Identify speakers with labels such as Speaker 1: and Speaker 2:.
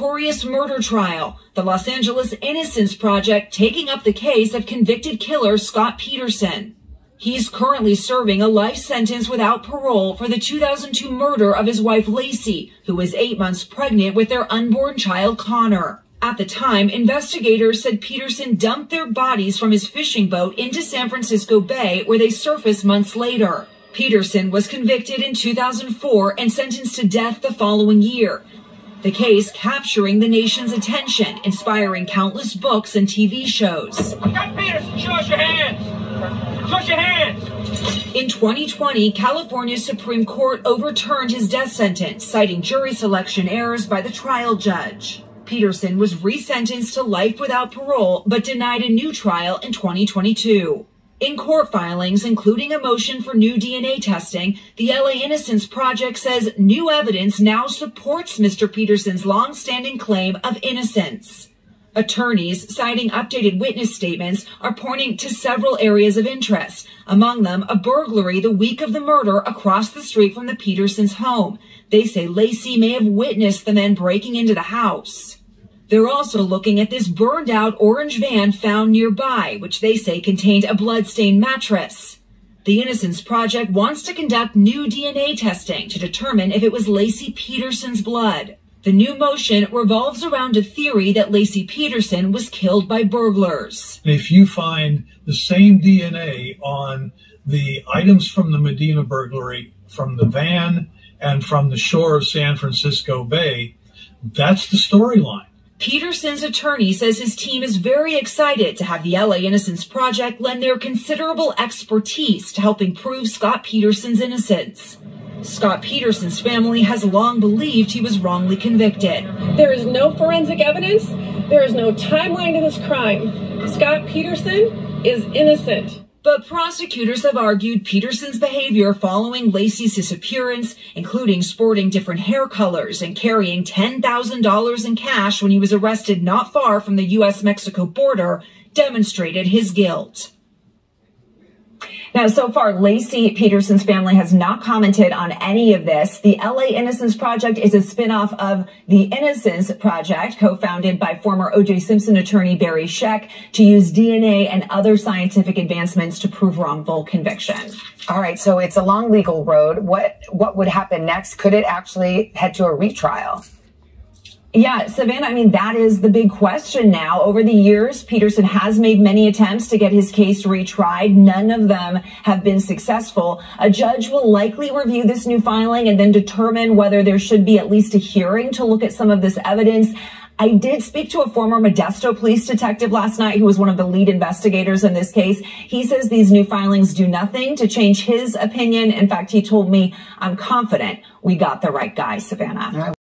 Speaker 1: notorious murder trial, the Los Angeles Innocence Project taking up the case of convicted killer Scott Peterson. He's currently serving a life sentence without parole for the 2002 murder of his wife Lacey, who was 8 months pregnant with their unborn child Connor. At the time, investigators said Peterson dumped their bodies from his fishing boat into San Francisco Bay, where they surfaced months later. Peterson was convicted in 2004 and sentenced to death the following year. The case capturing the nation's attention, inspiring countless books and TV shows.
Speaker 2: Scott Peterson, show us your hands! Show us your hands!
Speaker 1: In 2020, California's Supreme Court overturned his death sentence, citing jury selection errors by the trial judge. Peterson was resentenced to life without parole, but denied a new trial in 2022. In court filings, including a motion for new DNA testing, the L.A. Innocence Project says new evidence now supports Mr. Peterson's long-standing claim of innocence. Attorneys, citing updated witness statements, are pointing to several areas of interest, among them a burglary the week of the murder across the street from the Petersons' home. They say Lacey may have witnessed the men breaking into the house. They're also looking at this burned-out orange van found nearby, which they say contained a blood-stained mattress. The Innocence Project wants to conduct new DNA testing to determine if it was Lacey Peterson's blood. The new motion revolves around a theory that Lacey Peterson was killed by burglars.
Speaker 3: If you find the same DNA on the items from the Medina burglary, from the van, and from the shore of San Francisco Bay, that's the storyline.
Speaker 1: Peterson's attorney says his team is very excited to have the L.A. Innocence Project lend their considerable expertise to helping prove Scott Peterson's innocence. Scott Peterson's family has long believed he was wrongly convicted.
Speaker 4: There is no forensic evidence. There is no timeline to this crime. Scott Peterson is innocent.
Speaker 1: But prosecutors have argued Peterson's behavior following Lacey's disappearance, including sporting different hair colors and carrying $10,000 in cash when he was arrested not far from the U.S.-Mexico border, demonstrated his guilt.
Speaker 5: Now, so far, Lacey Peterson's family has not commented on any of this. The L.A. Innocence Project is a spinoff of the Innocence Project, co-founded by former O.J. Simpson attorney Barry Scheck, to use DNA and other scientific advancements to prove wrongful conviction.
Speaker 6: All right, so it's a long legal road. What would happen next? Could it actually head to a retrial?
Speaker 5: Yeah, Savannah, I mean, that is the big question now. Over the years, Peterson has made many attempts to get his case retried. None of them have been successful. A judge will likely review this new filing and then determine whether there should be at least a hearing to look at some of this evidence. I did speak to a former Modesto police detective last night who was one of the lead investigators in this case. He says these new filings do nothing to change his opinion. In fact, he told me, I'm confident we got the right guy, Savannah.